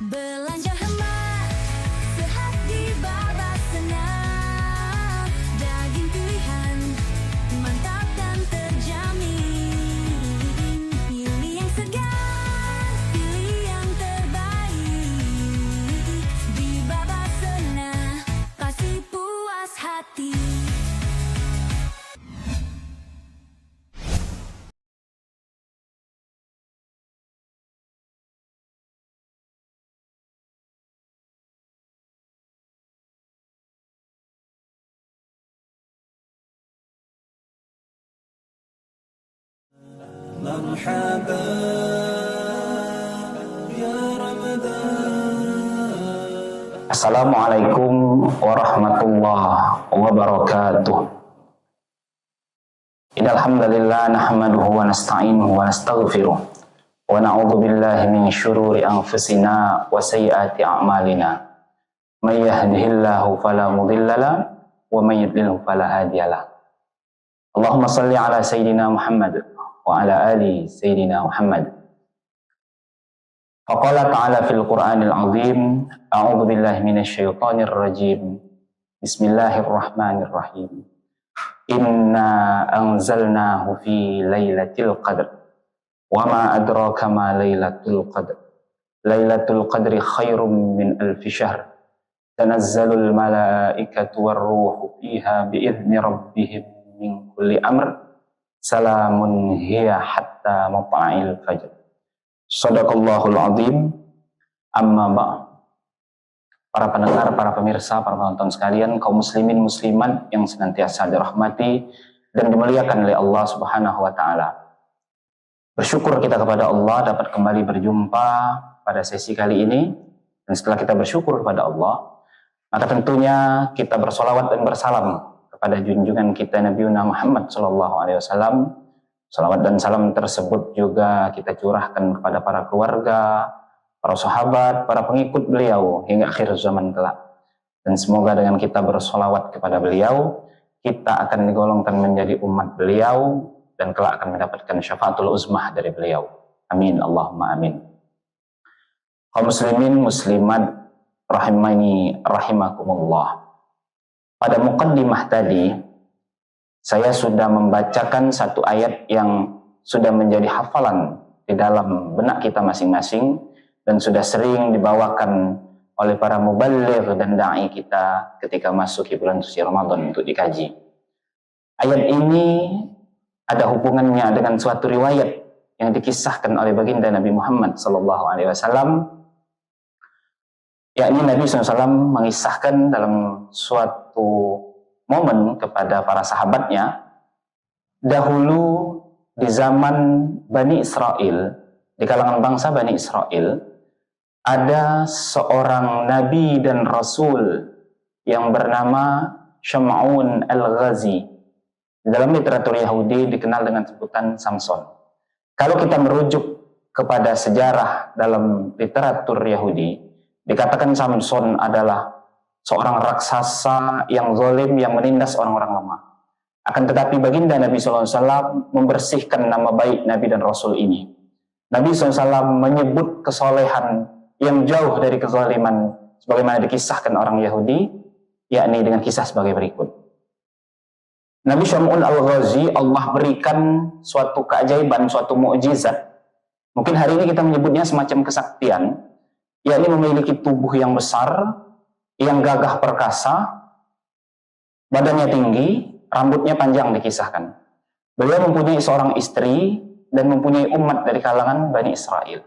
Belanja hemat, sehat di Babasena. Daging pilihan, mantap dan terjamin. Pilih yang segar, pilih yang terbaik. Di Babasena, pasti puas hati. مرحبا يا رمضان. Assalamualaikum warahmatullahi wabarakatuh. Innal hamdalillah nahmaduhu wa nasta'inuhu wa nastaghfiruh wa na'udzu billahi min syururi anfusina wa sayyiati a'malina. May yahdihillahu fala mudhillalah wa may yudlilhu fala hadiyalah. Allahumma shalli ala sayyidina Muhammad wa ala ali sayyidina Muhammad. Faqala ta'ala fil Qur'anil azim, a'udzu billahi minasyaitonir rajim. Bismillahirrahmanirrahim. Inna anzalnahu fi lailatul qadr. Wa ma adraka ma lailatul qadr. Lailatul qadri khairum min alfi syahr. Tanazzalul malaikatu warruhu fiha bi'izni rabbihim min kulli amr. Salamun hiya hatta matla'il fajr. Shadaqallahul azim. Amma ba'd. Para pendengar, para pemirsa, para penonton sekalian, kaum muslimin muslimat yang senantiasa dirahmati dan dimuliakan oleh Allah Subhanahu wa taala. Bersyukur kita kepada Allah dapat kembali berjumpa pada sesi kali ini, dan setelah kita bersyukur kepada Allah, maka tentunya kita bersolawat dan bersalam kepada junjungan kita Nabi Muhammad SAW. Salawat dan salam tersebut juga kita curahkan kepada para keluarga, para sahabat, para pengikut beliau hingga akhir zaman kelak. Dan semoga dengan kita bersolawat kepada beliau, kita akan digolongkan menjadi umat beliau dan kelak akan mendapatkan syafaatul uzmah dari beliau. Amin, Allahumma amin. Kaum muslimin muslimat rahimani rahimakumullah. Pada muqaddimah tadi, saya sudah membacakan satu ayat yang sudah menjadi hafalan di dalam benak kita masing-masing dan sudah sering dibawakan oleh para muballigh dan da'i kita ketika masuk bulan suci Ramadan untuk dikaji. Ayat ini ada hubungannya dengan suatu riwayat yang dikisahkan oleh baginda Nabi Muhammad SAW, yakni Nabi SAW mengisahkan dalam suatu momen kepada para sahabatnya, dahulu di zaman Bani Israel, di kalangan bangsa Bani Israel, ada seorang nabi dan rasul yang bernama Syam'un al-Ghazi. Dalam literatur Yahudi dikenal dengan sebutan Samson. Kalau kita merujuk kepada sejarah dalam literatur Yahudi, dikatakan Samson adalah seorang raksasa yang zalim yang menindas orang-orang lemah. Akan tetapi baginda Nabi SAW membersihkan nama baik Nabi dan Rasul ini. Nabi SAW menyebut kesolehan yang jauh dari kezaliman sebagaimana dikisahkan orang Yahudi, yakni dengan kisah sebagai berikut. Nabi Syam'un al-Ghazi, Allah berikan suatu keajaiban, suatu mukjizat. Mungkin hari ini kita menyebutnya semacam kesaktian, yakni memiliki tubuh yang besar, yang gagah perkasa, badannya tinggi, rambutnya panjang dikisahkan. Beliau mempunyai seorang istri dan mempunyai umat dari kalangan Bani Israel.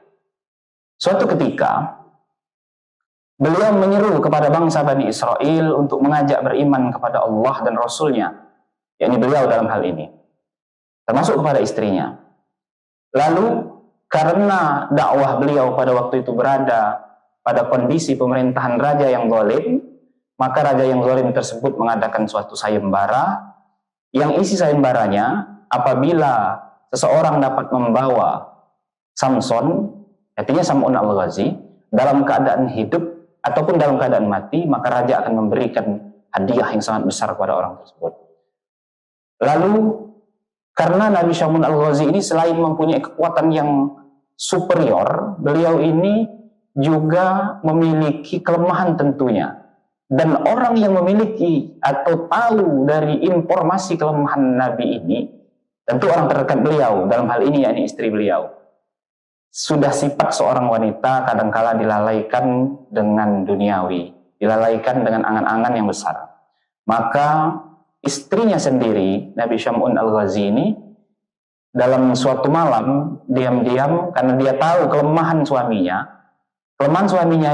Suatu ketika, beliau menyeru kepada bangsa Bani Israel untuk mengajak beriman kepada Allah dan Rasulnya, yakni beliau dalam hal ini, termasuk kepada istrinya. Lalu, karena dakwah beliau pada waktu itu berada pada kondisi pemerintahan raja yang zalim, maka raja yang zalim tersebut mengadakan suatu sayembara, yang isi sayembaranya apabila seseorang dapat membawa Samson, artinya Sam'un al-Ghazi, dalam keadaan hidup ataupun dalam keadaan mati, maka raja akan memberikan hadiah yang sangat besar kepada orang tersebut. Lalu karena Nabi Syam'un al-Ghazi ini selain mempunyai kekuatan yang superior, beliau ini juga memiliki kelemahan tentunya. Dan orang yang memiliki atau tahu dari informasi kelemahan Nabi ini, tentu orang terdekat beliau, dalam hal ini yakni istri beliau. Sudah sifat seorang wanita kadangkala dilalaikan dengan duniawi, dilalaikan dengan angan-angan yang besar. Maka istrinya sendiri, Nabi Syam'un Al-Ghazi ini, dalam suatu malam, diam-diam, karena dia tahu kelemahan suaminya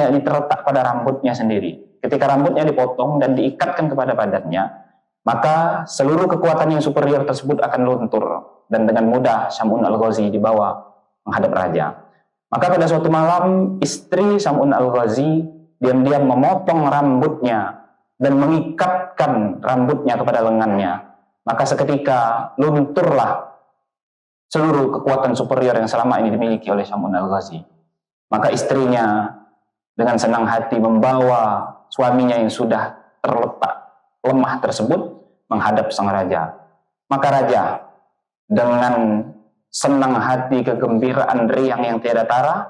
yakni terletak pada rambutnya sendiri. Ketika rambutnya dipotong dan diikatkan kepada badannya, maka seluruh kekuatan yang superior tersebut akan luntur, dan dengan mudah Syam'un Al-Ghazi dibawa menghadap raja. Maka pada suatu malam, istri Syam'un Al-Ghazi diam-diam memotong rambutnya dan mengikatkan rambutnya kepada lengannya. Maka seketika lunturlah seluruh kekuatan superior yang selama ini dimiliki oleh Syam'un Al-Ghazi. Maka istrinya dengan senang hati membawa suaminya yang sudah terletak lemah tersebut menghadap sang raja. Maka raja dengan senang hati, kegembiraan riang yang tiada tara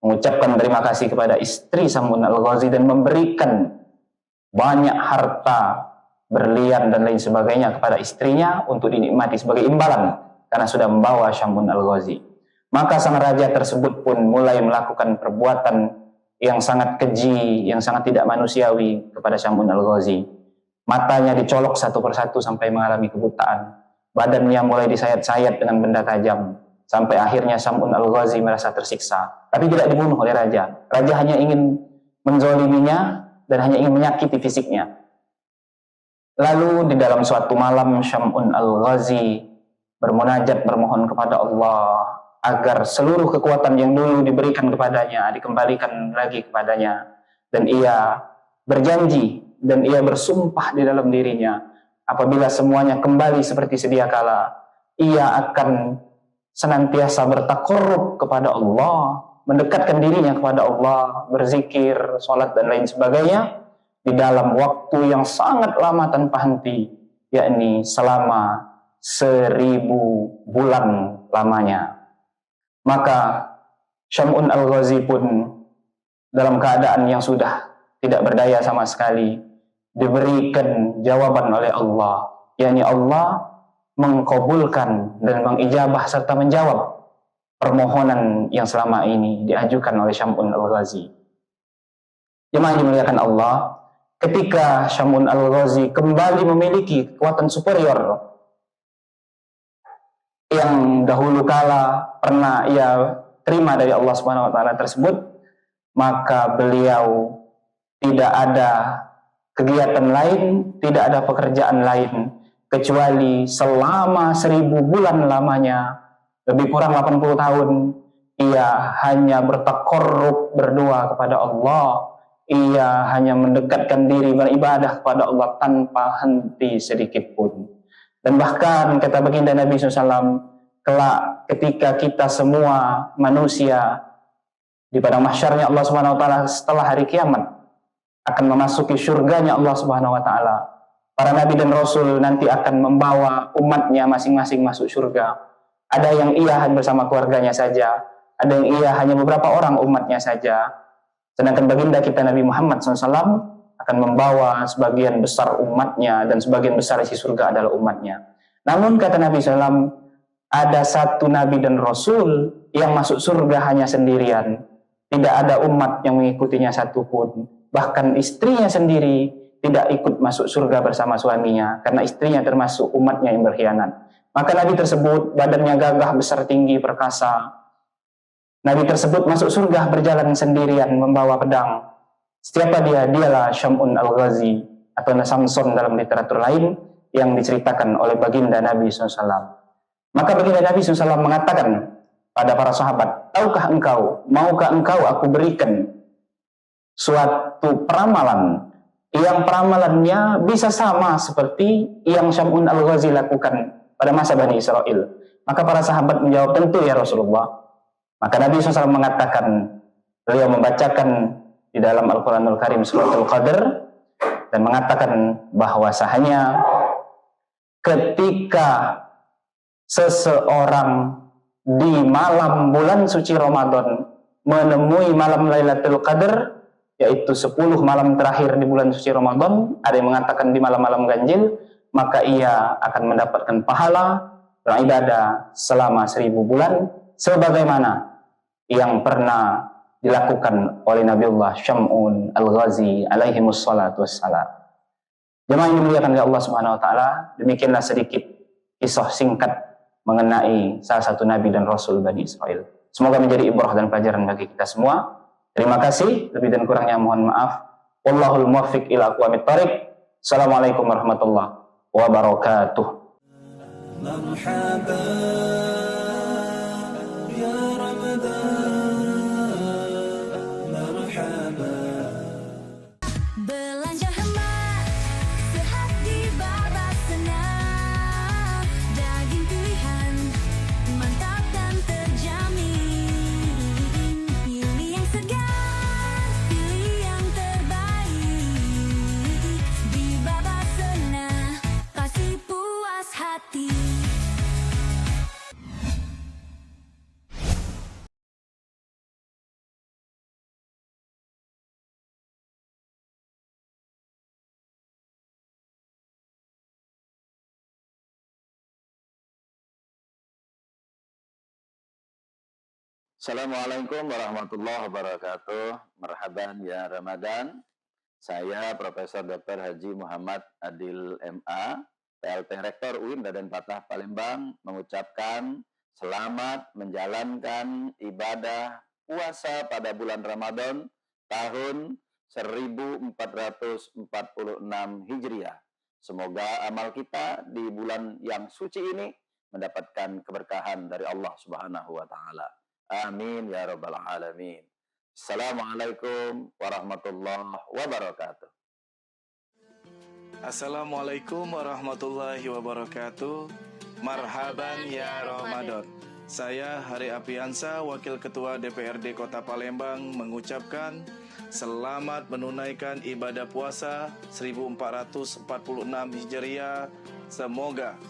mengucapkan terima kasih kepada istri Syam'un Al-Ghazi dan memberikan banyak harta, berlian dan lain sebagainya kepada istrinya untuk dinikmati sebagai imbalan karena sudah membawa Syam'un Al-Ghazi. Maka sang raja tersebut pun mulai melakukan perbuatan yang sangat keji, yang sangat tidak manusiawi kepada Syam'un Al-Ghazi. Matanya dicolok satu persatu sampai mengalami kebutaan. Badannya mulai disayat-sayat dengan benda tajam. Sampai akhirnya Syam'un Al-Ghazi merasa tersiksa. Tapi tidak dibunuh oleh raja. Raja hanya ingin menzoliminya dan hanya ingin menyakiti fisiknya. Lalu di dalam suatu malam Syam'un Al-Ghazi bermunajat, bermohon kepada Allah agar seluruh kekuatan yang dulu diberikan kepadanya dikembalikan lagi kepadanya, dan ia berjanji dan ia bersumpah di dalam dirinya apabila semuanya kembali seperti sedia kala, ia akan senantiasa bertakarrub kepada Allah, mendekatkan dirinya kepada Allah, berzikir, sholat dan lain sebagainya di dalam waktu yang sangat lama tanpa henti, yakni selama 1000 bulan lamanya. Maka Syam'un Al-Ghazi pun dalam keadaan yang sudah tidak berdaya sama sekali diberikan jawaban oleh Allah, yakni Allah mengkabulkan dan mengijabah serta menjawab permohonan yang selama ini diajukan oleh Syam'un Al-Ghazi. Jemaah dimuliakan Allah, ketika Syam'un Al-Ghazi kembali memiliki kekuatan superior yang dahulu kala pernah ia terima dari Allah Subhanahu wa taala tersebut, maka beliau tidak ada kegiatan lain, tidak ada pekerjaan lain kecuali selama 1000 bulan lamanya, lebih kurang 80 tahun, ia hanya bertakarrub, berdoa kepada Allah, ia hanya mendekatkan diri beribadah kepada Allah tanpa henti sedikit pun. Dan bahkan kata baginda Nabi SAW, kelak ketika kita semua manusia di padang mahsyarnya Allah Subhanahu wa taala setelah hari kiamat akan memasuki surganya Allah Subhanahu wa taala, para nabi dan rasul nanti akan membawa umatnya masing-masing masuk surga. Ada yang ia bersama keluarganya saja, ada yang ia hanya beberapa orang umatnya saja. Sedangkan baginda kita Nabi Muhammad SAW akan membawa sebagian besar umatnya, dan sebagian besar isi surga adalah umatnya. Namun kata Nabi SAW, ada satu nabi dan rasul yang masuk surga hanya sendirian. Tidak ada umat yang mengikutinya satupun. Bahkan istrinya sendiri tidak ikut masuk surga bersama suaminya, karena istrinya termasuk umatnya yang berkhianat. Maka nabi tersebut badannya gagah, besar, tinggi, perkasa. Nabi tersebut masuk surga berjalan sendirian membawa pedang. Siapa dia? Dialah Syam'un Al-Ghazi atau Samson dalam literatur lain yang diceritakan oleh baginda Nabi SAW. Maka baginda Nabi SAW mengatakan pada para sahabat, tahukah engkau, maukah engkau aku berikan suatu peramalan yang peramalannya bisa sama seperti yang Syam'un Al-Ghazi lakukan pada masa Bani Israel? Maka para sahabat menjawab, tentu ya Rasulullah. Maka Nabi SAW mengatakan, beliau membacakan di dalam Al-Quranul Karim surat Al-Qadr dan mengatakan bahwasanya ketika seseorang di malam bulan suci Ramadan menemui malam Lailatul Qadar, yaitu 10 malam terakhir di bulan suci Ramadan, ada yang mengatakan di malam-malam ganjil, maka ia akan mendapatkan pahala beribadah selama 1000 bulan, sebagaimana yang pernah dilakukan oleh Nabiullah Syam'un Al-Ghazi alaihi wassalatu wassalam. Jemaah yang dimuliakan oleh Allah Subhanahu wa taala, demikianlah sedikit kisah singkat mengenai salah satu nabi dan rasul Bani Israel. Semoga menjadi ibrah dan pelajaran bagi kita semua. Terima kasih, lebih dan kurangnya mohon maaf. Wallahul muwaffiq ila aqwamit thariq. Assalamualaikum warahmatullahi wabarakatuh. مرحبا يا رمضان مرحبا Belanja hemat, sehat di Baba Senang. Daging pilihan, mantap dan terjamin. Pilih yang segar, pilih yang terbaik. Di Baba Senang, pasti puas hati. Assalamualaikum warahmatullahi wabarakatuh. Marhaban ya Ramadan. Saya Profesor Dr. Haji Muhammad Adil MA, PLT Rektor UIN Raden Patah Palembang, mengucapkan selamat menjalankan ibadah puasa pada bulan Ramadan tahun 1446 Hijriah. Semoga amal kita di bulan yang suci ini mendapatkan keberkahan dari Allah Subhanahu wa taala. Amin ya rabbal alamin. Assalamualaikum warahmatullahi wabarakatuh. Assalamualaikum warahmatullahi wabarakatuh. Marhaban ya Ramadan. Saya Hari Apiansa, Wakil Ketua DPRD Kota Palembang, mengucapkan selamat menunaikan ibadah puasa 1446 Hijriah. Semoga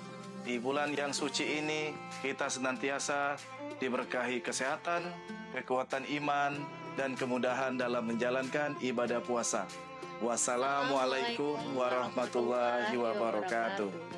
di bulan yang suci ini kita senantiasa diberkahi kesehatan, kekuatan iman, dan kemudahan dalam menjalankan ibadah puasa. Wassalamualaikum warahmatullahi wabarakatuh.